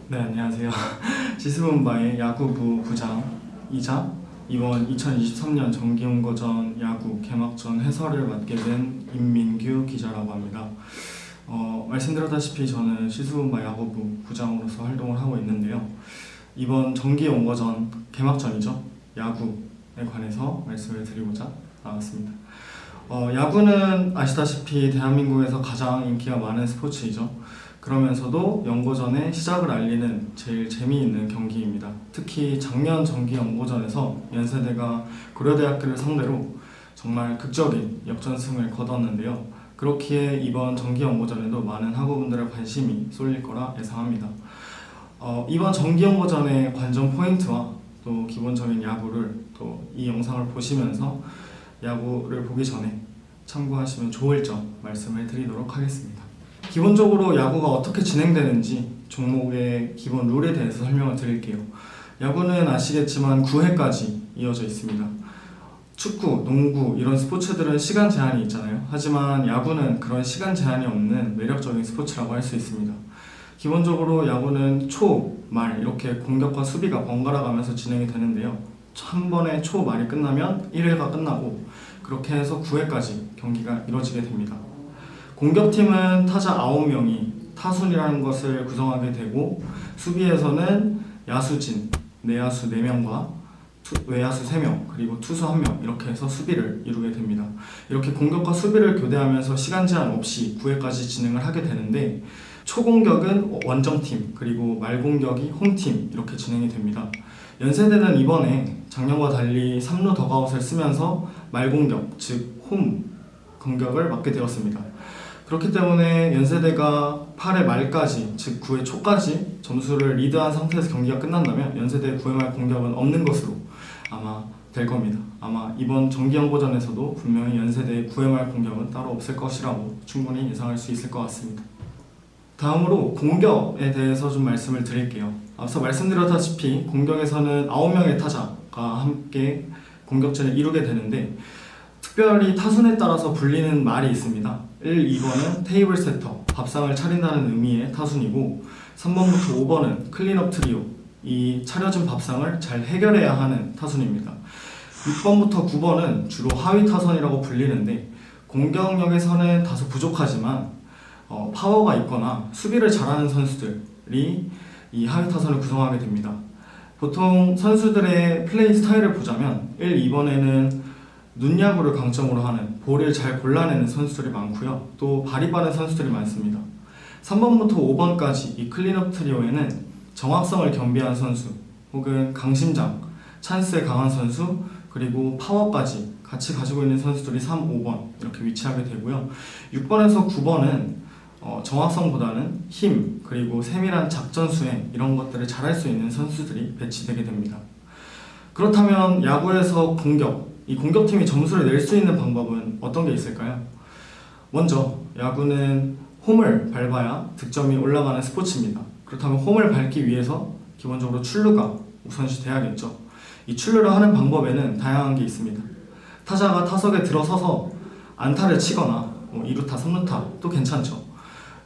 네, 안녕하세요. 지스본바의 야구부 부장이자 이번 2023년 정기용거전 야구 개막전 해설을 맡게 된 임민규 기자라고 합니다. 말씀드렸다시피 저는 시스본바 야구부 부장으로서 활동을 하고 있는데요. 이번 정기용거전 개막전이죠. 야구에 관해서 말씀을 드리고자 나왔습니다. 야구는 아시다시피 대한민국에서 가장 인기가 많은 스포츠이죠. 그러면서도 연고전의 시작을 알리는 제일 재미있는 경기입니다. 특히 작년 정기 연고전에서 연세대가 고려대학교를 상대로 정말 극적인 역전승을 거뒀는데요. 그렇기에 이번 정기 연고전에도 많은 학우분들의 관심이 쏠릴 거라 예상합니다. 이번 정기 연고전의 관전 포인트와 또 기본적인 야구를 또 이 영상을 보시면서 야구를 보기 전에 참고하시면 좋을 점 말씀을 드리도록 하겠습니다. 기본적으로 야구가 어떻게 진행되는지 종목의 기본 룰에 대해서 설명을 드릴게요. 야구는 아시겠지만 9회까지 이어져 있습니다. 축구, 농구 이런 스포츠들은 시간 제한이 있잖아요. 하지만 야구는 그런 시간 제한이 없는 매력적인 스포츠라고 할 수 있습니다. 기본적으로 야구는 초, 말 이렇게 공격과 수비가 번갈아 가면서 진행이 되는데요. 한 번에 초, 말이 끝나면 1회가 끝나고 그렇게 해서 9회까지 경기가 이루어지게 됩니다. 공격팀은 타자 9명이 타순이라는 것을 구성하게 되고 수비에서는 야수진, 내야수 4명과 외야수 3명 그리고 투수 1명 이렇게 해서 수비를 이루게 됩니다. 이렇게 공격과 수비를 교대하면서 시간 제한 없이 9회까지 진행을 하게 되는데 초공격은 원정팀 그리고 말공격이 홈팀 이렇게 진행이 됩니다. 연세대는 이번에 작년과 달리 3루 더가웃을 쓰면서 말공격 즉 홈 공격을 맡게 되었습니다. 그렇기 때문에 연세대가 8회 말까지 즉 9회 초까지 점수를 리드한 상태에서 경기가 끝난다면 연세대의 9회 말 공격은 없는 것으로 아마 될 겁니다. 아마 이번 정기연고전에서도 분명히 연세대의 9회 말 공격은 따로 없을 것이라고 충분히 예상할 수 있을 것 같습니다. 다음으로 공격에 대해서 좀 말씀을 드릴게요. 앞서 말씀드렸다시피 공격에서는 9명의 타자가 함께 공격진을 이루게 되는데 특별히 타순에 따라서 불리는 말이 있습니다. 1, 2번은 테이블 세터, 밥상을 차린다는 의미의 타순이고 3번부터 5번은 클린업 트리오, 이 차려진 밥상을 잘 해결해야 하는 타순입니다. 6번부터 9번은 주로 하위 타선이라고 불리는데 공격력에서는 다소 부족하지만 파워가 있거나 수비를 잘하는 선수들이 이 하위 타선을 구성하게 됩니다. 보통 선수들의 플레이 스타일을 보자면 1, 2번에는 눈야구를 강점으로 하는 볼을 잘 골라내는 선수들이 많고요. 또 발이 빠른 선수들이 많습니다. 3번부터 5번까지 이 클린업 트리오에는 정확성을 겸비한 선수 혹은 강심장, 찬스에 강한 선수 그리고 파워까지 같이 가지고 있는 선수들이 3, 5번 이렇게 위치하게 되고요. 6번에서 9번은 정확성보다는 힘 그리고 세밀한 작전 수행 이런 것들을 잘할 수 있는 선수들이 배치되게 됩니다. 그렇다면 야구에서 이 공격팀이 점수를 낼 수 있는 방법은 어떤 게 있을까요? 먼저 야구는 홈을 밟아야 득점이 올라가는 스포츠입니다. 그렇다면 홈을 밟기 위해서 기본적으로 출루가 우선시 돼야겠죠. 이 출루를 하는 방법에는 다양한 게 있습니다. 타자가 타석에 들어서서 안타를 치거나 2루타, 3루타 도 괜찮죠.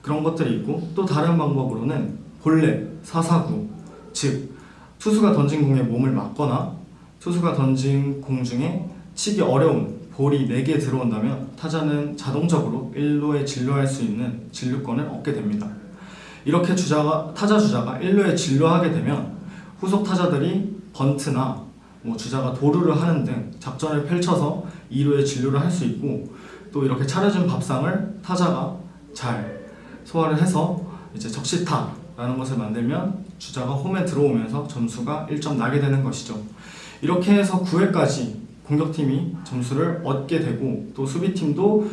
그런 것들이 있고 또 다른 방법으로는 볼넷, 4사구 즉 투수가 던진 공에 몸을 맞거나 투수가 던진 공 중에 치기 어려운 볼이 4개 들어온다면 타자는 자동적으로 1루에 진루할 수 있는 진루권을 얻게 됩니다. 이렇게 타자 주자가 1루에 진루하게 되면 후속 타자들이 번트나 주자가 도루를 하는 등 작전을 펼쳐서 2루에 진루를 할 수 있고 또 이렇게 차려진 밥상을 타자가 잘 소화를 해서 이제 적시타라는 것을 만들면 주자가 홈에 들어오면서 점수가 1점 나게 되는 것이죠. 이렇게 해서 9회까지 공격팀이 점수를 얻게 되고 또 수비팀도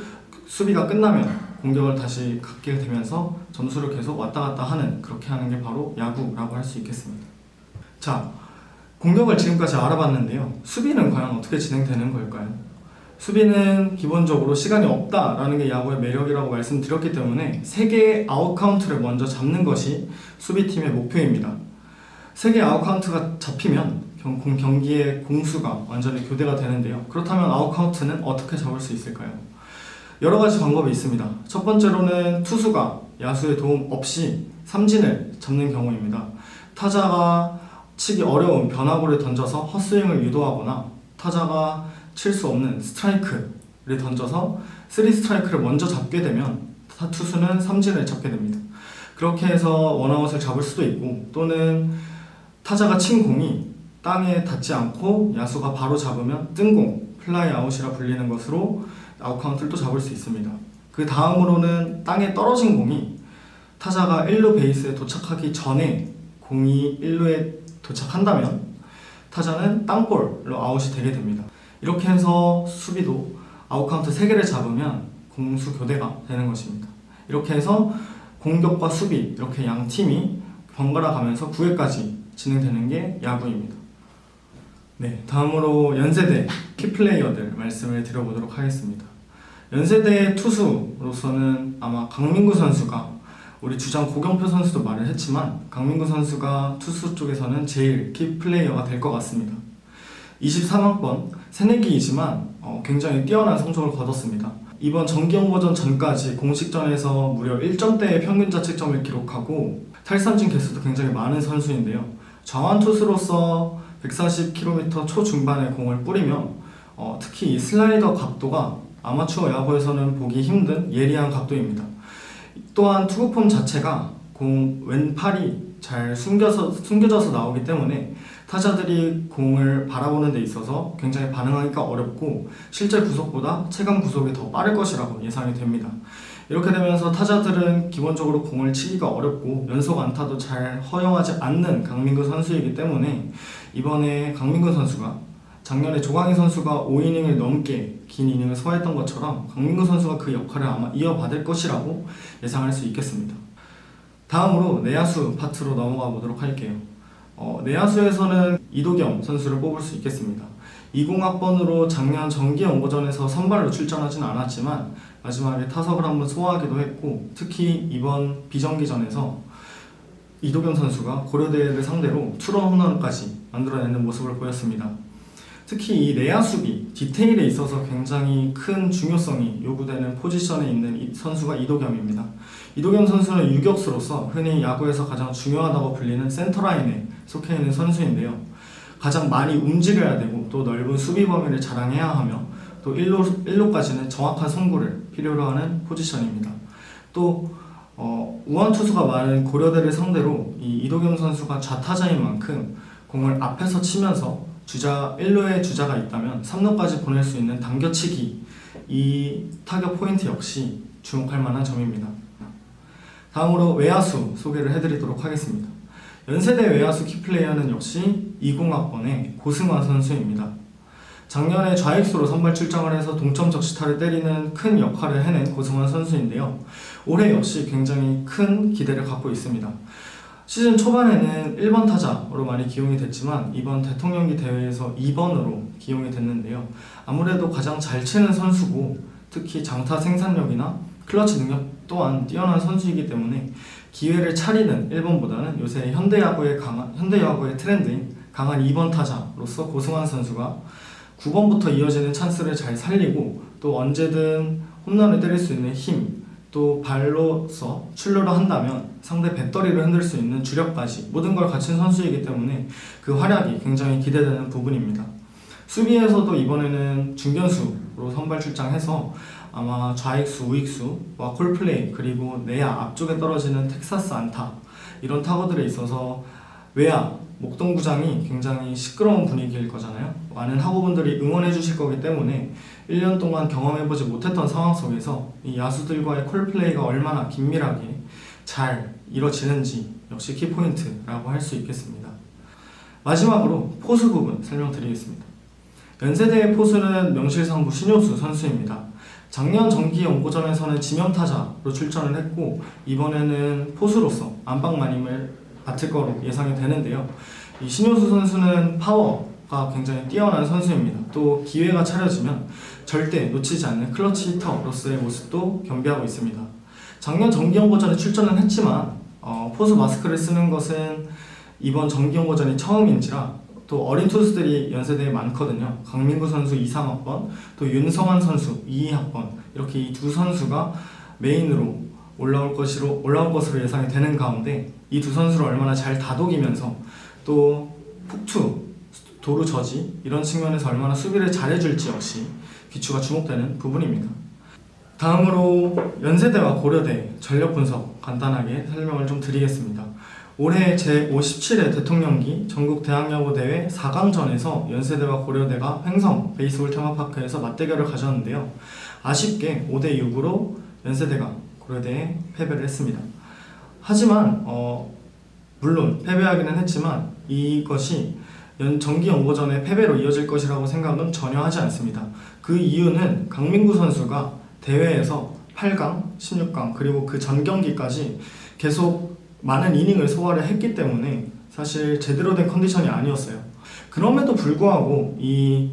수비가 끝나면 공격을 다시 갖게 되면서 점수를 계속 왔다 갔다 하는 그렇게 하는 게 바로 야구라고 할 수 있겠습니다. 자, 공격을 지금까지 알아봤는데요. 수비는 과연 어떻게 진행되는 걸까요? 수비는 기본적으로 시간이 없다라는 게 야구의 매력이라고 말씀드렸기 때문에 3개의 아웃 카운트를 먼저 잡는 것이 수비팀의 목표입니다. 3개의 아웃 카운트가 잡히면 경기의 공수가 완전히 교대가 되는데요. 그렇다면 아웃 카운트는 어떻게 잡을 수 있을까요? 여러 가지 방법이 있습니다. 첫 번째로는 투수가 야수의 도움 없이 삼진을 잡는 경우입니다. 타자가 치기 어려운 변화구를 던져서 헛스윙을 유도하거나 타자가 칠 수 없는 스트라이크를 던져서 3스트라이크를 먼저 잡게 되면 투수는 삼진을 잡게 됩니다. 그렇게 해서 원아웃을 잡을 수도 있고, 또는 타자가 친 공이 땅에 닿지 않고 야수가 바로 잡으면 뜬공, 플라이 아웃이라 불리는 것으로 아웃 카운트를 또 잡을 수 있습니다. 그 다음으로는 땅에 떨어진 공이 타자가 1루 베이스에 도착하기 전에 공이 1루에 도착한다면 타자는 땅볼로 아웃이 되게 됩니다. 이렇게 해서 수비도 아웃 카운트 3개를 잡으면 공수 교대가 되는 것입니다. 이렇게 해서 공격과 수비 이렇게 양 팀이 번갈아 가면서 9회까지 진행되는 게 야구입니다. 네, 다음으로 연세대 키플레이어들 말씀을 드려보도록 하겠습니다. 연세대 투수로서는 아마 강민구 선수가, 우리 주장 고경표 선수도 말을 했지만 강민구 선수가 투수 쪽에서는 제일 키플레이어가 될 것 같습니다. 23학번 새내기이지만 굉장히 뛰어난 성적을 거뒀습니다. 이번 정기연고전 전까지 공식전에서 무려 1점대의 평균 자책점을 기록하고 탈삼진 개수도 굉장히 많은 선수인데요. 좌완 투수로서 140km 초중반의 공을 뿌리며 특히 이 슬라이더 각도가 아마추어 야구에서는 보기 힘든 예리한 각도입니다. 또한 투구폼 자체가 공 왼팔이 잘 숨겨져서 나오기 때문에 타자들이 공을 바라보는 데 있어서 굉장히 반응하기가 어렵고 실제 구속보다 체감 구속이 더 빠를 것이라고 예상이 됩니다. 이렇게 되면서 타자들은 기본적으로 공을 치기가 어렵고 연속 안타도 잘 허용하지 않는 강민구 선수이기 때문에 이번에 강민구 선수가 작년에 조광희 선수가 5이닝을 넘게 긴 이닝을 소화했던 것처럼 강민구 선수가 그 역할을 아마 이어받을 것이라고 예상할 수 있겠습니다. 다음으로 내야수 파트로 넘어가 보도록 할게요. 내야수에서는 이도겸 선수를 뽑을 수 있겠습니다. 20학번으로 작년 정기연고전에서 선발로 출전하진 않았지만 마지막에 타석을 한번 소화하기도 했고, 특히 이번 비정기전에서 이도겸 선수가 고려대를 상대로 투런 홈런까지 만들어내는 모습을 보였습니다. 특히 이 내야 수비 디테일에 있어서 굉장히 큰 중요성이 요구되는 포지션에 있는 이 선수가 이도겸입니다. 이도겸 선수는 유격수로서 흔히 야구에서 가장 중요하다고 불리는 센터라인에 속해 있는 선수인데요. 가장 많이 움직여야 되고 또 넓은 수비 범위를 자랑해야 하며 또 1루까지는 정확한 송구를 필요로 하는 포지션입니다. 또 우완 투수가 많은 고려대를 상대로 이 이도겸 선수가 좌타자인 만큼 공을 앞에서 치면서 1루에 주자가 있다면 3루까지 보낼 수 있는 당겨치기, 이 타격 포인트 역시 주목할 만한 점입니다. 다음으로 외야수 소개를 해드리도록 하겠습니다. 연세대 외야수 키플레이어는 역시 20학번의 고승환 선수입니다. 작년에 좌익수로 선발 출장을 해서 동점 적시타를 때리는 큰 역할을 해낸 고승환 선수인데요. 올해 역시 굉장히 큰 기대를 갖고 있습니다. 시즌 초반에는 1번 타자로 많이 기용이 됐지만 이번 대통령기 대회에서 2번으로 기용이 됐는데요. 아무래도 가장 잘 치는 선수고 특히 장타 생산력이나 클러치 능력 또한 뛰어난 선수이기 때문에 기회를 차리는 1번보다는 요새 현대야구의 트렌드인 강한 2번 타자로서 고승환 선수가 9번부터 이어지는 찬스를 잘 살리고 또 언제든 홈런을 때릴 수 있는 힘, 또 발로서 출루를 한다면 상대 배터리를 흔들 수 있는 주력까지 모든 걸 갖춘 선수이기 때문에 그 활약이 굉장히 기대되는 부분입니다. 수비에서도 이번에는 중견수로 선발 출장해서 아마 좌익수, 우익수와 콜플레이 그리고 내야 앞쪽에 떨어지는 텍사스 안타 이런 타구들에 있어서 외야 목동구장이 굉장히 시끄러운 분위기일 거잖아요. 많은 학우분들이 응원해 주실 거기 때문에 1년 동안 경험해보지 못했던 상황 속에서 이 야수들과의 콜플레이가 얼마나 긴밀하게 잘 이루어지는지 역시 키포인트라고 할 수 있겠습니다. 마지막으로 포수 부분 설명드리겠습니다. 연세대의 포수는 명실상부 신효수 선수입니다. 작년 정기연고전에서는 지명타자로 출전을 했고 이번에는 포수로서 안방마님을 맡을 거로 예상이 되는데요. 이 신효수 선수는 파워가 굉장히 뛰어난 선수입니다. 또 기회가 차려지면 절대 놓치지 않는 클러치 히터로서의 모습도 겸비하고 있습니다. 작년 정기연고전에 출전은 했지만 포수 마스크를 쓰는 것은 이번 정기연고전이 처음인지라 또 어린 투수들이 연세대에 많거든요. 강민구 선수 2, 3학번, 또 윤성환 선수 2, 2학번, 이렇게 이 두 선수가 메인으로 올라올 것으로 예상이 되는 가운데 이 두 선수를 얼마나 잘 다독이면서 또 폭투, 도루 저지 이런 측면에서 얼마나 수비를 잘해줄지 역시 귀추가 주목되는 부분입니다. 다음으로 연세대와 고려대 전력 분석 간단하게 설명을 좀 드리겠습니다. 올해 제57회 대통령기 전국 대학야구대회 4강전에서 연세대와 고려대가 횡성 베이스볼 테마파크에서 맞대결을 가졌는데요. 아쉽게 5대6으로 연세대가 고려대에 패배를 했습니다. 하지만 물론 패배하기는 했지만 이것이 정기연고전의 패배로 이어질 것이라고 생각은 전혀 하지 않습니다. 그 이유는 강민구 선수가 대회에서 8강, 16강 그리고 그 전 경기까지 계속 많은 이닝을 소화를 했기 때문에 사실 제대로 된 컨디션이 아니었어요. 그럼에도 불구하고 이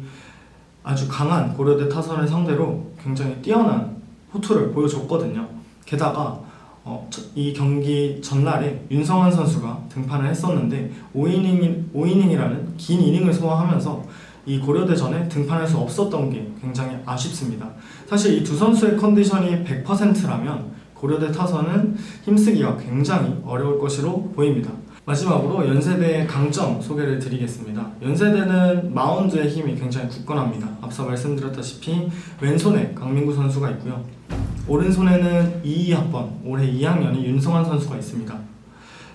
아주 강한 고려대 타선을 상대로 굉장히 뛰어난 호투를 보여줬거든요. 게다가 이 경기 전날에 윤성환 선수가 등판을 했었는데 5이닝이라는 긴 이닝을 소화하면서 이 고려대전에 등판할 수 없었던 게 굉장히 아쉽습니다. 사실 이 두 선수의 컨디션이 100%라면 고려대 타선은 힘쓰기가 굉장히 어려울 것으로 보입니다. 마지막으로 연세대의 강점 소개를 드리겠습니다. 연세대는 마운드의 힘이 굉장히 굳건합니다. 앞서 말씀드렸다시피 왼손에 강민구 선수가 있고요. 오른손에는 22학번, 올해 2학년이 윤성환 선수가 있습니다.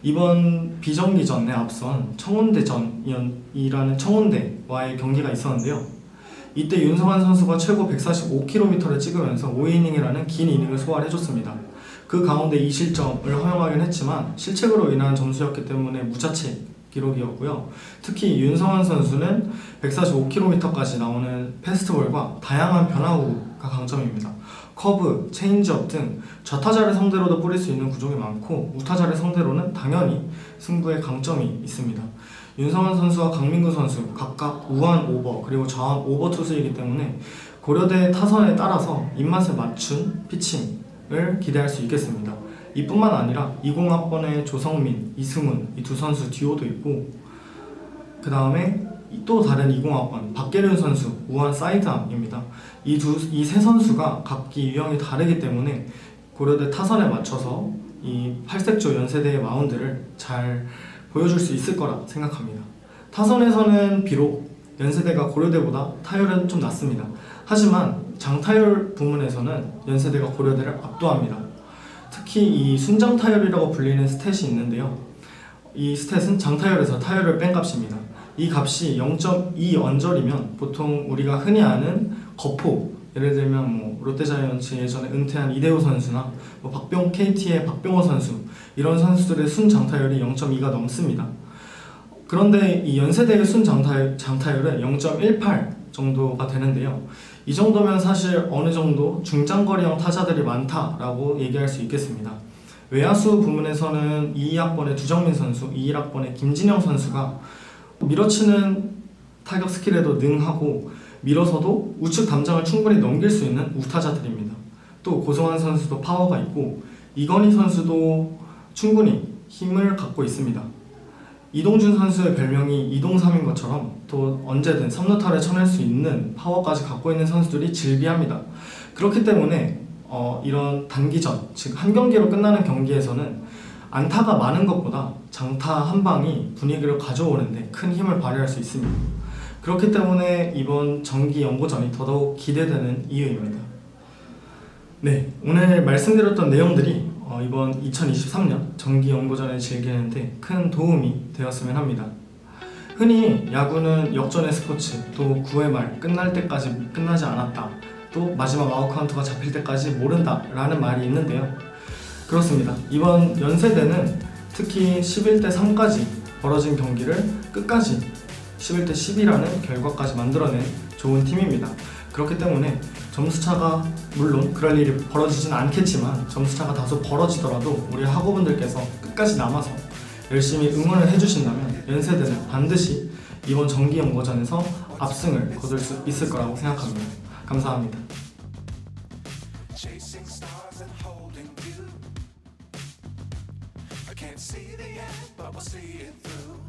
이번 비정기전에 앞선 청운대전이라는 청운대와의 경기가 있었는데요. 이때 윤성환 선수가 최고 145km를 찍으면서 5이닝이라는 긴 이닝을 소화를 해줬습니다. 그 가운데 2실점을 허용하긴 했지만 실책으로 인한 점수였기 때문에 무자책 기록이었고요. 특히 윤성환 선수는 145km까지 나오는 패스트볼과 다양한 변화구가 강점입니다. 커브, 체인지업 등 좌타자를 상대로도 뿌릴 수 있는 구종이 많고 우타자를 상대로는 당연히 승부에 강점이 있습니다. 윤성환 선수와 강민구 선수 각각 우한 오버 그리고 좌완 오버 투수이기 때문에 고려대 타선에 따라서 입맛에 맞춘 피칭을 기대할 수 있겠습니다. 이뿐만 아니라 20학번의 조성민, 이승훈 이 두 선수 듀오도 있고 그 다음에 또 다른 20학번 박계륜 선수 우한 사이드암입니다. 이 세 선수가 각기 유형이 다르기 때문에 고려대 타선에 맞춰서 이 팔색조 연세대의 마운드를 잘 보여줄 수 있을 거라 생각합니다. 타선에서는 비록 연세대가 고려대보다 타율은 좀 낮습니다. 하지만 장타율 부문에서는 연세대가 고려대를 압도합니다. 특히 이 순장타율이라고 불리는 스탯이 있는데요. 이 스탯은 장타율에서 타율을 뺀 값입니다. 이 값이 0.2 언저리면 보통 우리가 흔히 아는 거포, 예를 들면 롯데자이언츠 예전에 은퇴한 이대호 선수나 KT의 박병호 선수 이런 선수들의 순장타율이 0.2가 넘습니다. 그런데 이 연세대의 순장타율은 0.18 정도가 되는데요. 이 정도면 사실 어느 정도 중장거리형 타자들이 많다라고 얘기할 수 있겠습니다. 외야수 부문에서는 22학번의 두정민 선수, 21학번의 김진영 선수가 밀어치는 타격 스킬에도 능하고 밀어서도 우측 담장을 충분히 넘길 수 있는 우타자들입니다. 또 고성환 선수도 파워가 있고 이건희 선수도 충분히 힘을 갖고 있습니다. 이동준 선수의 별명이 이동삼인 것처럼 또 언제든 3루타를 쳐낼 수 있는 파워까지 갖고 있는 선수들이 질비합니다. 그렇기 때문에 이런 단기전, 즉 한 경기로 끝나는 경기에서는 안타가 많은 것보다 장타 한 방이 분위기를 가져오는데 큰 힘을 발휘할 수 있습니다. 그렇기 때문에 이번 정기 연고전이 더더욱 기대되는 이유입니다. 네, 오늘 말씀드렸던 내용들이 이번 2023년 정기 연고전을 즐기는데 큰 도움이 되었으면 합니다. 흔히 야구는 역전의 스포츠, 또 9회 말 끝날 때까지 끝나지 않았다, 또 마지막 아웃카운트가 잡힐 때까지 모른다 라는 말이 있는데요. 그렇습니다. 이번 연세대는 특히 11대 3까지 벌어진 경기를 끝까지 11대 10이라는 결과까지 만들어낸 좋은 팀입니다. 그렇기 때문에 점수차가 물론 그럴 일이 벌어지진 않겠지만 점수차가 다소 벌어지더라도 우리 학우분들께서 끝까지 남아서 열심히 응원을 해주신다면 연세대는 반드시 이번 정기연고전에서 압승을 거둘 수 있을 거라고 생각합니다. 감사합니다. Can't see the end, but we'll see it through.